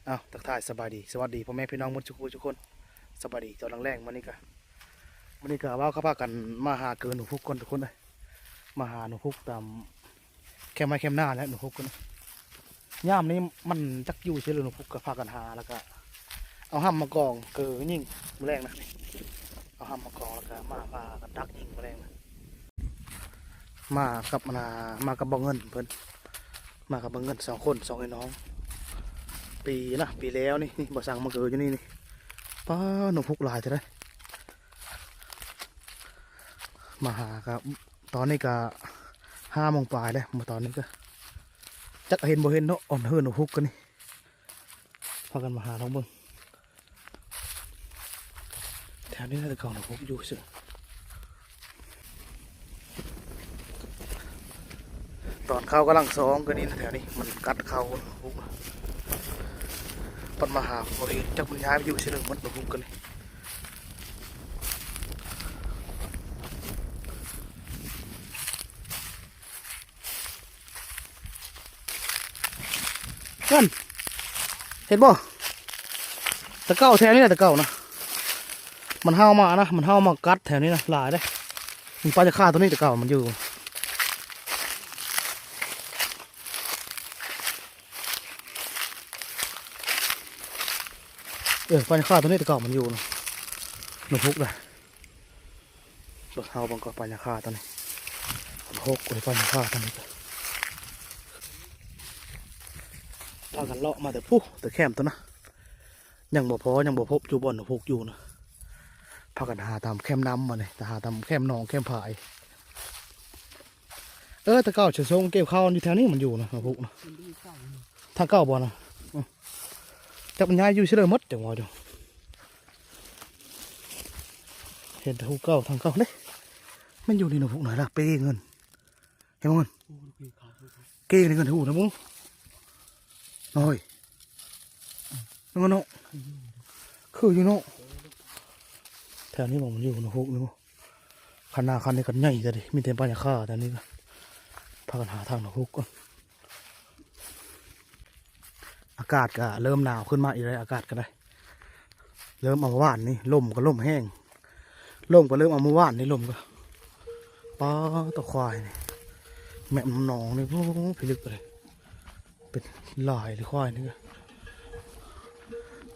อ้าวทักทายสบายดีสวัสดีพ่อแม่พี่น้องมุทุกคนสบายดีเจ้าแรงๆวันนี้ก็ว่าเขาพากันมาหาเกินหนูพุกคนทุกคนเลยมาหาหนูพุกตามแคมไม้แคมหน้าแล้วหนูพุกกันย่ามนี้มันจักอยู่เชื่อเลยหนูพุกก็พากันหาแล้วก็เอาห้ำมากองเกลือยิ่งแรงนะเอาห้ำมากองแล้วก็มาพากันดักยิ่งแรงนะมากับบังเงินเพิ่นมากับบังเงิน2 คน2ไอ้น้องปีแล้วนี่บ่สั่งมาเกิดอยู่นี่ป้าหนูพุกลายจะได้มาหาครับตอนนี้ก็5 โมงปลายแล้วมาตอนนี้ก็จักเห็นบ่เห็นเนาะอ่อนเฮือนหนูพุกกันนี่พากันมาหาน้องเบิ่งแถวนี้น่าจะเก่าหนูพุกอยู่สิตอนเข้ากำลังซ้อมกันนี่แถวนี้มันกัดเข้าหนูพุกปัดมาหาบ่เห็นจักมันย้ายไปอยู่เฉลิมมันหนูพุกกันนี่นั่นเห็นบ่ตะเก้าแถวนี้แหละตะเก้านะมันเห่ามานะมันเห่ามากัดแถวนี้นะหลายได้มันปลาจะฆ่าตัวนี้ตะเก้ามันอยู่ปลาจะฆ่าตัวนี้ตะเก้ามันอยู่นะหนูพุกเลยตัวเห่าบางก็ปลาจะฆ่าตัวนี้หกเลยปลาจะฆ่าตัวนี้พากันเลาะมาแต่ผู้แต่แคมตัวนะยังบ่พอยังบ่พบอยู่บ่อนหนูพุกอยู่นะพากันหาตามแคมน้ำมาเลยแต่หาตามแคมหนองแคมผายตะเก้าเฉยๆเก็บข้าวอยู่แถวนี้มันอยู่นะหนูพุกนะทางเก้าบ่อนะจับมันย้ายอยู่เฉยๆมดจังหวะเดียวเห็นหูเก้าทางเก้าเลยมันอยู่ในหนูพุกไหนล่ะเป้เงินเห็นมั้งเงินเก้ในเงินหูนะมุ้งน้อยนั่นเนาะคืออยู่เนาะแถวนี้มันอยู่หนูพุกนี่มั้งคันหน้าคันนี้กันใหญ่จะดิมีแต่ปลาหยาค่าแต่นี้ก็พากันหาทางหนูพุกก่อนอากาศก็เริ่มหนาวขึ้นมาอีกแล้วอากาศก็ได้เริ่มเอาว่านนี่ลมก็ลมแห้งลมก็เริ่มเอามาว่านนี่ลมก็ป้าตะควายนี่แม่หนองนี่พวกพิลึกเลยเป็นลายหรือควายนี่ก็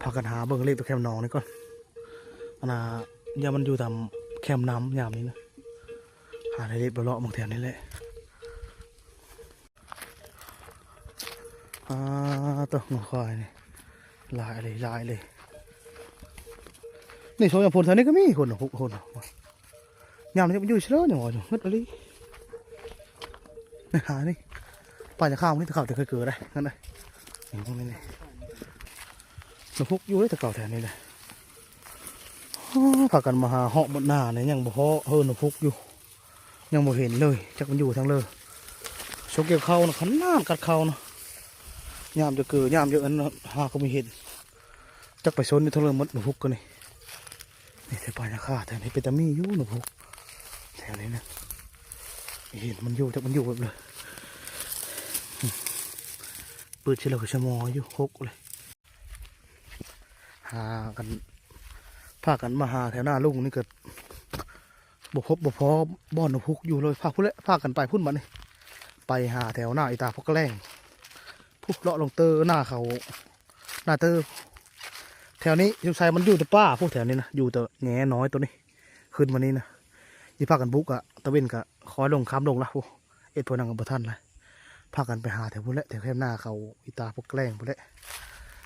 พากันหาเบิ่งเล็บตัวแคมหนองนี่ก่อนอย่ามันอยู่ตามแคมน้ำยามนี้นะหาเล็บเลาะบางแถวนี่แหละตัวหัวควายนี่ลายเลยนี่ชมอย่างพลทางนี้ก็มีคนยามนี้มันอยู่เฉยๆอย่างวะอยู่มืดอะไรนี่หานี่ป่าจะข้าวนี่ตะเก่าจะเคยเกิดได้งั้นเลยอย่างพวกนี้นี่หนูพุกอยู่ได้ตะเก่าแถวนี้เลยพากันมาหาเหาะบนหน้าเนี่ยยังบ่เพาะหนูพุกอยู่ยังบ่เห็นเลยจักมันอยู่ทั้งเลยชกเกี่ยวเข้านะขันน้ำกัดเข้านะยามจะเกิดยามเยอะนั้นหาก็ไม่เห็นจักไปชนนี่ทั้งเลยมดหนูพุกกันนี่แถวป่าจะฆ่าแถวนี้เป็นตะมีอยู่หนูพุกแถวนี้นะเห็นมันอยู่จักมันอยู่แบบเลยเปิดเฉลยชะมออยู่หกเลยหากันพากันมาหาแถวหน้าลุงนี่เกิดบ่พบบ่พอบ่อนหนูพุกอยู่เลยพากันไปพุ่นมานี่ไปหาแถวหน้าอีตาพวกแรงพุกเลาะลงเตอหน้าเขาหน้าเตอแถวนี้ยูไซมันอยู่แต่ป้าพวกแถวนี้นะอยู่แต่แง่น้อยตัวนี้ขึ้นมานี่นะยี่พากันบุกอะตะเวนกะคอยลงค้ำลงละพวกพวกนังกับท่านเลยพากันไปหาแถวพวกแถวแคบหน้าเขาอีตาพวกแรงพวก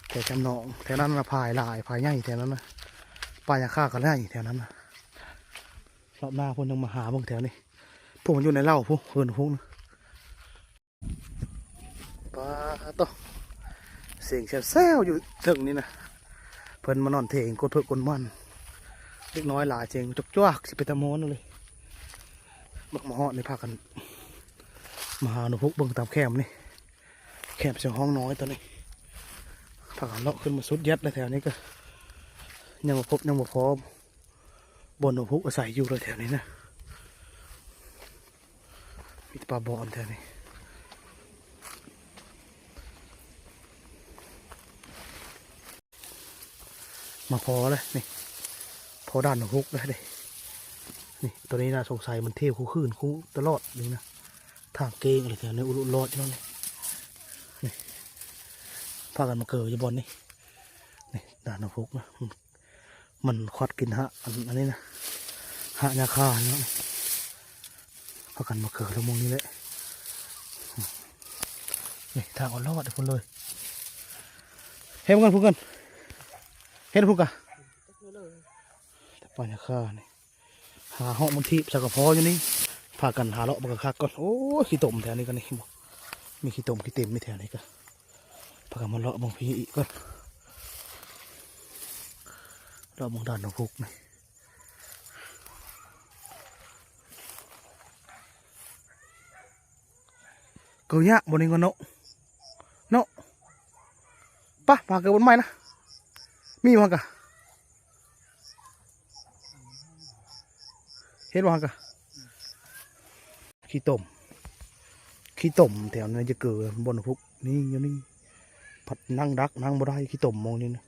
แถวจำนองแถวนั้นนะพายลายพายใหญ่แถวนั้นนะปลาอยาฆ่ากันได้แถวนั้นนะรอบหน้าพวกยังมาหาบางแถวนี้พวกมันอยู่ในเล่าพวกพวกนะปลาต่อเสียงแซวอยู่ถึงนี่นะเพิ่นมานอนเถงกดเพื่อกดมันเล็กน้อยหลายเจงจกจ้วกสิไปตะมอนเลยบักหมอในพากันมาหาหนูพุกเบิ่งตามแคมนี่แคมเสียงห้องน้อยตัวนี้พากันเลาะขึ้นมาสุดยัดเลยแถวนี้ก็ยังมาพบยังมาพอบนหนูพุกอาศัยอยู่เลยแถวนี้นะมีปลาบอนแถวนี้ มาพอเลยนี่พอด้านฮุกเลยเด้นี่ตัวนี้นะสงสัยมันเที่ยวคู่ขึ้นคู่ตลอดนี่นะทางเกงอะไรแถวนี้อุลุรอดที่นั่นเลยนี่พากันมาเกิดอยู่บนนี่นี่ด้านฮุกนะมันควัดกินฮะอันนี้นะฮะยาคาเนาะพากันมาเกิดแล้วมองนี้แหละนี่ทางอ่อนรอดทุกคนเลยเห็นกันพูดกันเห็นพูดกันแต่ปลายาคานี่หาห้องมันทิพย์สักกระเพาะอยู่นี่พากันหาเลาะบักคักก่อนโอ้ขี้ตุ่มแถวนี้กันนี่มีขี้ตุ่มขี้เต็มไม่แถวนี้กันพากันมาเลาะบางพีอีกก่อนเลาะบางด่านของพุกนี่เกลือบนนี้ก่อนเนาะปะพาเกลือบนไม้นะมีมั้งกะเห็นมั้งกะขี้ตุ่มแถวนี้จะเกิดบนพุกนี่อยู่นี่ผัดนั่งดักนั่งบ่ได้ขี้ตุ่มมองนี่นะ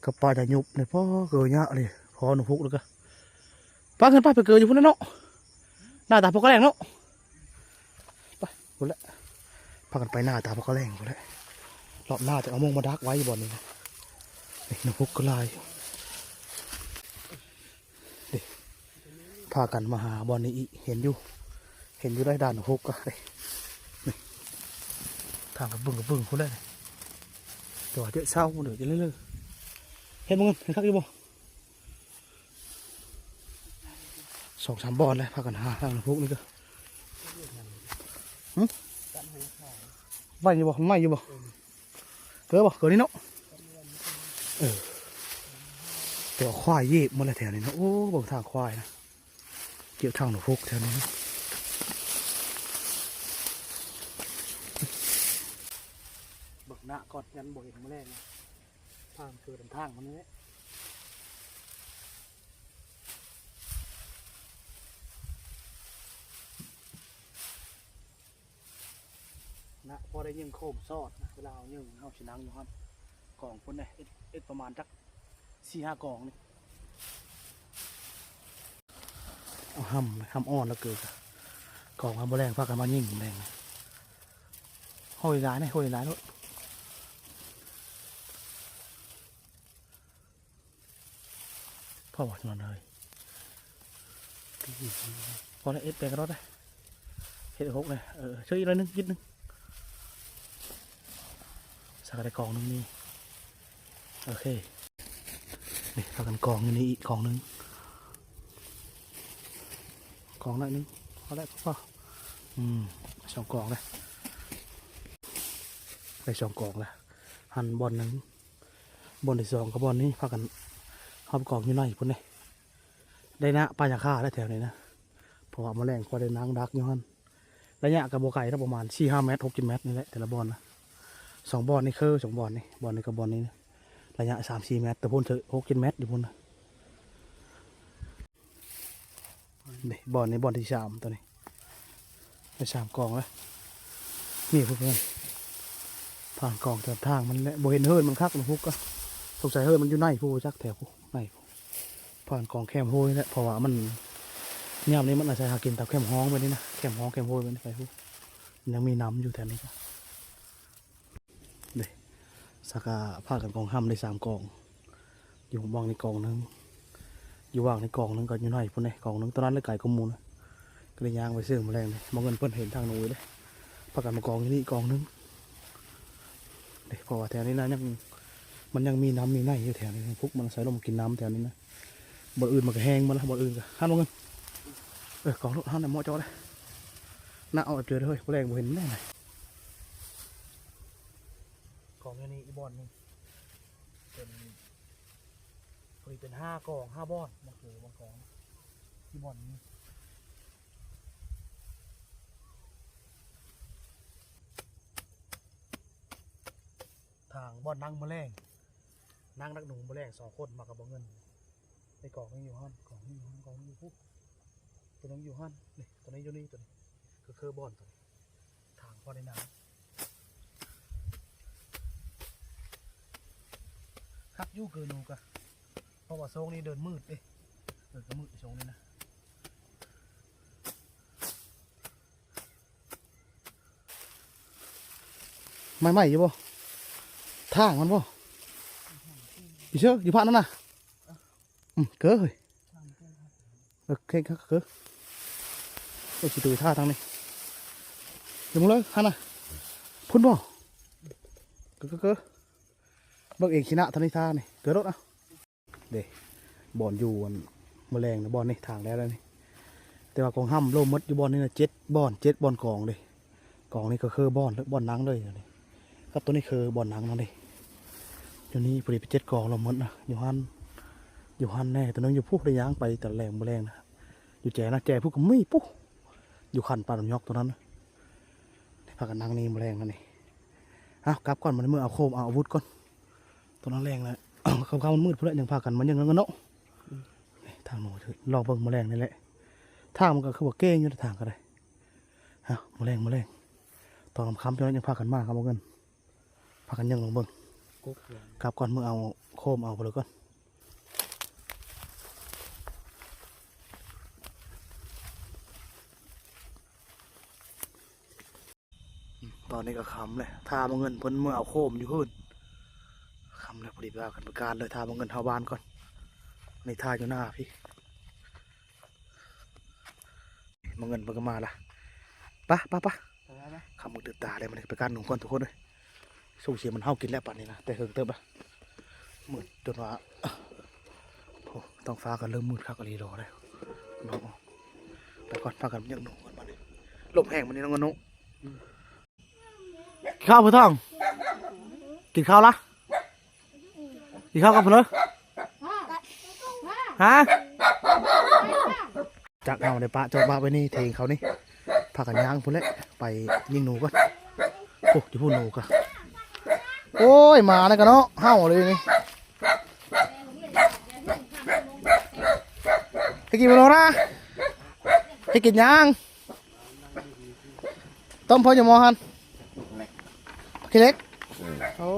กับปลาจะยุบเนี่ยพ่อเกิดเยอะเลยพอหนูพุกแล้วก็ป้าขึ้นไปเกิดอยู่พุ่นนั่นเนาะหน้าตาพวกกระแรงเนาะไปหมดแล้วพากันไปหน้าตาพวกกระแรงหมดแล้วรอบหน้าจะเอามงมาดักไว้บ่อนนี่นะนี่หนูพุกก็ลายดิพากันมาหาบ่อนนี้อีเห็นอยู่ได้ด่านหนูพุกก็เลยทางกับบึ้งพุ่นเลยตัวเจ๊เศร้าเดี๋ยวจะเรื่อยๆเห็นมั้งเห็นคักอยู่บ่2-3 บ่อนเลยพากันหาทางหนูพุกนี่ก็ไม่อยู่บ่ไม่อยู่บ่เกิดบ่เกิดนี่เนาะตัวควายเย็บมาเลยแถวนี้เนาะโอ้บ่ทางควายนะเกี่ยวทางหนูพุกแถวนี้เบิกหน้าก่อนยันบ่เห็นมาแรกนะทางคือทางมันนี่นะพอได้ยิงโคมซอดนะเวลาเอายิงเอาชนังอยู่ครับกล่องคนเนี่ยเอ็ดประมาณจัก4-5 กล่องนี่เอาห้ำอ่อนแล้วเกิดกล่องมาแรงพากันมายิงแรงห้อยร้ายนะห้อยร้ายแล้วพ่อบอกนอนเลยพอแล้วเอ็ดไปกันรถเลยเฮ็ดหกเลยช่วยอีกหน่อยนึงนิดนึงสักกระกองนึงนี่โอเคนี่พากันกองอยู่นี่อีกกองนึงกองหน่อยนึงพอแล้วพ่อ2 กองเลยไป2 กองเลยหั่นบอลนึงบอลที่2กับบอลนี้พากันเอากองอยู่ในพุ่นนี่ได้นะปลาหยาค่าได้แถวนี้นะเพราะว่าแมลงพอได้นางดักอยู่หั่นระยะกับโบไก่ถ้าประมาณ4-5 เมตร6-7 เมตรนี่แหละแต่ละบอลนะ2 บอลนี่คือ2 บอลนี่บอลนี้กับบอลนี้นะระยะ3-4 เมตรแต่พุ่นเถอะ6-7 เมตรอยู่พุ่นนะนี่บอลนี้บอลที่3ตัวนี้ไป3 กองแล้วนี่เพื่อนผ่านกองแถวทางมันแหละโบเห็นเฮิร์นมันคักมันพุกก็สงสัยเฮิร์นมันอยู่ในผู้จักแถวผู้ในผ่านกองแคมโฮยแหละเพราะว่ามันย่ำนี้มันอาจจะหากินตามแคมห้องไปนี่นะแคมห้องแคมโฮยไปนี่ไปผู้ยังมีน้ำอยู่แถวนี้ก็เด้สักกะผ้ากันกองห้ำได้3 กองอยู่วางในกองนึงอยู่วางในกองนึงก็อยู่ในพุ่นในกองนึงตอนนั้นเลยไก่กมูลก็เลยย่างไปซื้อมาแรงเลยมองเงินเพิ่นเห็นทางหนูเลยผ้ากันมากองที่นี่กองนึงเด้เพราะว่าแถวนี้นะมันยังมีน้ำมีในอยู่แถวนี้พวกมันใส่ลมกินน้ำแถวนี้นะบ่อื่นมันก็แห้งมาแล้วบ่อื่นก็ห้ามลงกันกองรถห้ามในหม้อจอเลยน่าเอาเจอเลยแรงบ่เห็นแน่เลยกองนี้อีบอลนี่เป็น5 กอง5 บอลมันคือบางกองอีบอลนี้ทางบอลนั่งมาแรงนั่งนักหนุ่มมาแรง2 คนมากับบ่เงินในกองนี้อยู่ห้องกองนี้อยู่ห้องกองนี้อยู่ปุ๊บตัวนี้อยู่ห้องนี่ตัวนี้อยู่นี่ตัวนี้ก็คือบอลตัวนี้ทางพอในน้ำคักยู่เกินนูกะ เพราะว่าโซงนี้เดินมืดเด้เดินก็มืดโซงนี้นะไม่อยู่บ่ทางมันบ่อยู่เชื่ออยู่ผ่านนั่นน่ะเก้อเฮ้ยเข่งเก้อโอ้ยสิตุยท่าทางนี้เดี๋ยวมึงเลยฮันน่ะพุ่นบ่เก้อเบิ่งเองชนะทางนี้ท่านี่เก้อรถอ่ะเด้บอลอยู่แมลงนะบอลนี่ทางแล้วนี่แต่ว่ากองห้ำโลมมดอยู่บอลนี่นะ7 บอลกองเลยกองนี่ก็คือบอลนังเลยก็ตัวนี้คือบอลนังนั่นเลยอยู่นี่พอดีไป7 กองโลมมดนะอยู่หันแน่ตัวนึงอยู่พูกระยางไปแต่แรงแมลงนะอยู่แจนะแจพูกก็ไม่ปุ๊อยู่ขันปลาดำยอกตัวนั้นนะพากันนังนี่แมลงนั่นนี่กลับก่อนมันเมื่อเอาโคมเอาอาวุธก่อนตัวนั้นแรงเลยเขามันมืดเพื่อนยังพากันมันยังเงาะทางโน้นลองเบิ่งแมลงนี่แหละทางมันก็คือว่าเก้งอยู่ในทางก็ได้แมลงตอนคำจนยังพากันมากครับเงินพากันยังลองเบิ่งกลับก่อนเมื่อเอาโคมเอาไปเลยก่อนตอนนี้ก็คำเลยทาเงินเพิ่นเมื่อเอาโคมอยู่ขึ้นคำเลยพอดีว่ากันประการเลยทาเงินเท่าบ้านก่อนในทาอยู่หน้าพี่มาเงินมันก็มาละปะคำมือตื่นตาเลยมันไปการหนุ่มคนทุกคนเลยสู้เสียมันเฮากินแล้วป่านนี้นะแต่เฮิงเติบอะมืดจนว่าต้องฟ้ากันเริ่มมืดคักอะไรรอเลยน้องไปก่อนพากันยังหนุ่มก่อนมาเลยลมแห้งมันนี่น้องนุข้าวเพื่อท้องกินข้าวละกินข้าวกันเพื่อฮะจากเอาในป่าจอดบ้าไปนี่เทงเขานี่พากันย่างพุ่นเลยไปยิงหนูก่อนโอ้ยพูดหนูกันโอ้ยมาแล้วกันเนาะเห่าเลยนี่ให้กินมาโนนะให้กินย่างต้มพอจะมอฮันขี้เล็กโอ้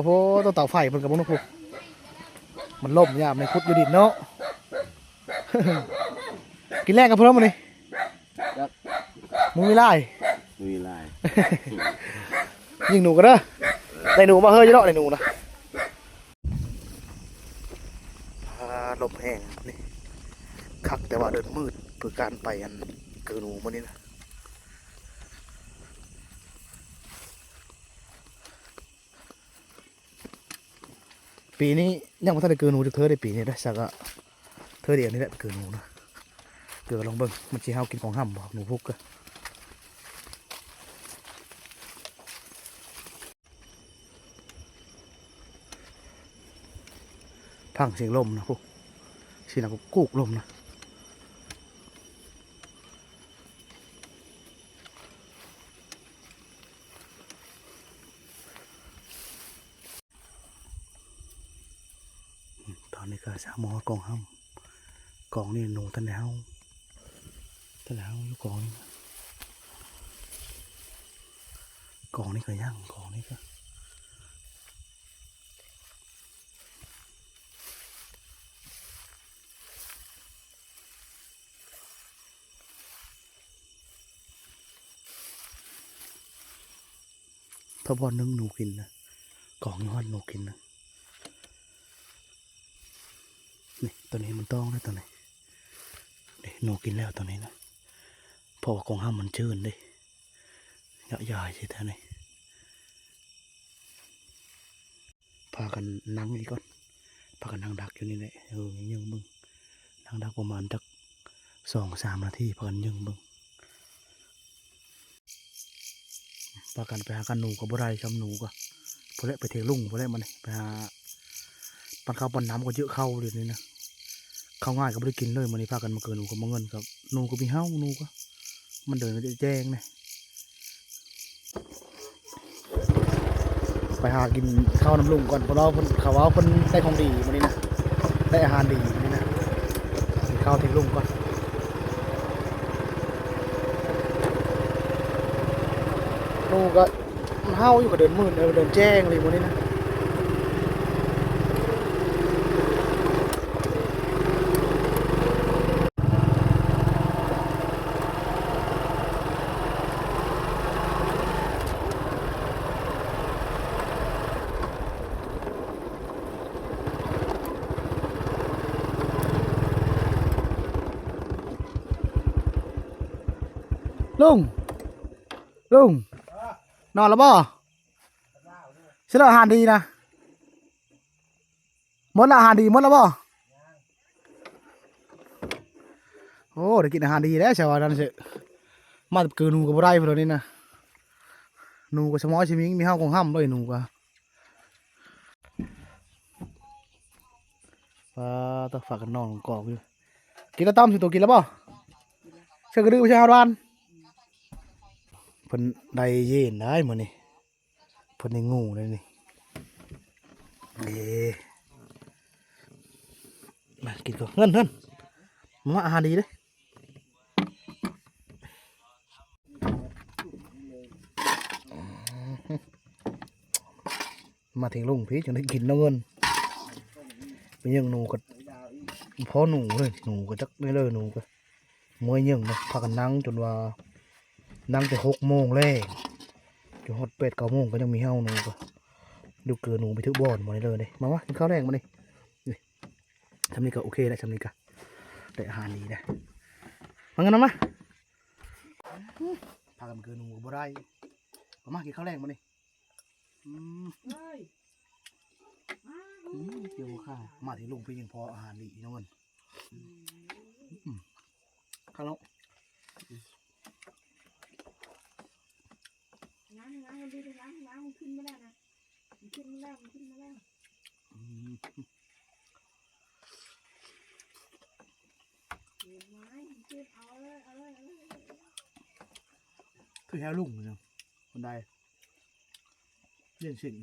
โหต้องเต่าไฟมันกับพวกนู้นมันล่มยามในคุดอยู่ดินเนาะกินแรกกันเพิ่มมาดิมึงมีไล่ยิงหนูกันเด้อได้หนูมาเฮ้ยจะเนาะได้หนูนะลมแห้งนี่คักแต่ว่าเดินมืดเพื่อการไปอันเกินหนูมานี่นะปีนี้ยังไม่ทันได้เกินหนูจะเธอได้ปีนี้ได้สักอะเธอเดียวนี่แหละเกินหนูนะเกิดลองเบิ่งมันจะเฮากินของห้ำบอกหนูพุกก็พังเสียงลมนะพวกเสียงกุกลมนะตอนนี้ก็สามหมอกองห้ำกองนี่หนูทันแล้วอยู่กองนี่ก็ย่างกองนี่ก็ถ้าบอลนึงหนูกินนะกองนี่ฮอดหนูกินนะนี่ตัวนี้มันต้องนะตัวนี้หนูกินแล้วตัวนี้นะเพราะว่ากองห้ามมันชื้นดิเยอะใหญ่สิท่านนี่พากันนั่งนี่ก่อนพากันนั่งดักอยู่นี่แหละยังมึงนั่งดักประมาณสัก2-3 นาทีพากันยังมึงพากันไปหากันหนูกับบุไรชำหนูก็พอเละไปเทลุ่งพอเละมันไปหาปันข้าวปันน้ำก็เยอะเข้าเลยนี่นะเข้าง่ายก็ไม่ได้กินเลยมันนี่พากันมาเกินหนูกับมาเงินกับหนูก็มีเฮ้าหนูก็มันเดินก็จะแจ้งเนี่ยไปหากินข้าวน้ำลุงก่อนเพราะเราเขาว่าคนได้ของดีมันนี่นะได้อาหารดีมันนี่นะกินข้าวทิ้งลุงก่อนหนูก็มันเฮ้าอยู่กับเดินมืดเดินแจ้งเลยมันนี่นะ ลุงลุงนอนแล้วบ่เสร็จแล้วอาหารดีนะหมดละอาหารดีหมดแล้วบ่โอ้ได้กินอาหารดีแล้วชาวบ้านนั่นสิมาเกินหนูกับบ่ได้พอนี่นะหนูกับสมอชิมิงมีห้าวของห้ำด้วยหนูกับต้องฝากกันนอนกอกอยู่กินแล้วต้มสิตัวกินแล้วบ่เชื่อกระดื้อไม่ใช่ฮาวานเพิ่นได้เย็นได้หมดนี่เพิ่นได้งูเลยนี่มากินก่อนเงินมาอาหารดีเลยมาถึงลุงพี่จนได้กินแล้วเงินเป็นยังหนูก็พอหนูเลยหนูก็จักไม่เลยหนูก็มวยยังนะพากันนั่งจนว่านั่งแต่6 โมงเลยจนฮอด8 9 โมงก็ยังมีเห่าหนูก็ดูเกินหนูไปทึกบ่อนมาเลยเลยมากินข้าวแรงมาดิทำนี่ก็โอเคแล้วทำนี่ก็ได้อาหารดีนะมางั้นนะมาพากันเกินหนูก็บ่ได้มากินข้าวแรงมาดิเกี่ยวข้าวมาถึงลุงพี่ยังพออาหารดีน้องเงินข้าวแล้วน้ำมันดูน้ำมันขึ้นมาแล้วนะมันขึ้นมาแล้วเห็นไหมมันขึ้นเอาเลยคือแค่ลุงเนาะคนใดเรื่องสิ่ง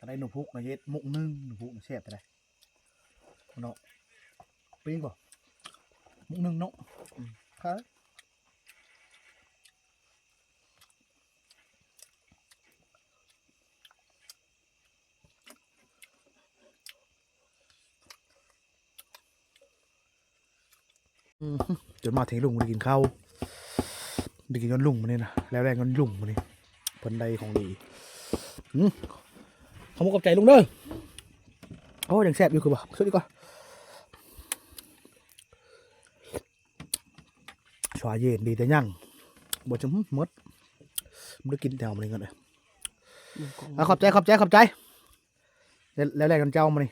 ได้หนูพุกนะเย็ดมุกนึ่งหนูพุกนะแซ่บไปเลยเนาะปิ้งป่ะมุกนึ่งเนาะครับจนมาถึงลุงได้กินข้าวได้กินย้อนลุงมาเนี่ยนะแล้วแรงย้อนลุงมาเนี่ยผลใดของดีขโมยกับใจลุงเด้อโอ้ยังแซ่บอยู่คือบ่สุดดีกว่าชวาเย็นดีแต่ยังบ่จะมดไม่ได้กินแถวมันเลยกันเลยขอบใจแล้วแรงกันเจ้ามานี่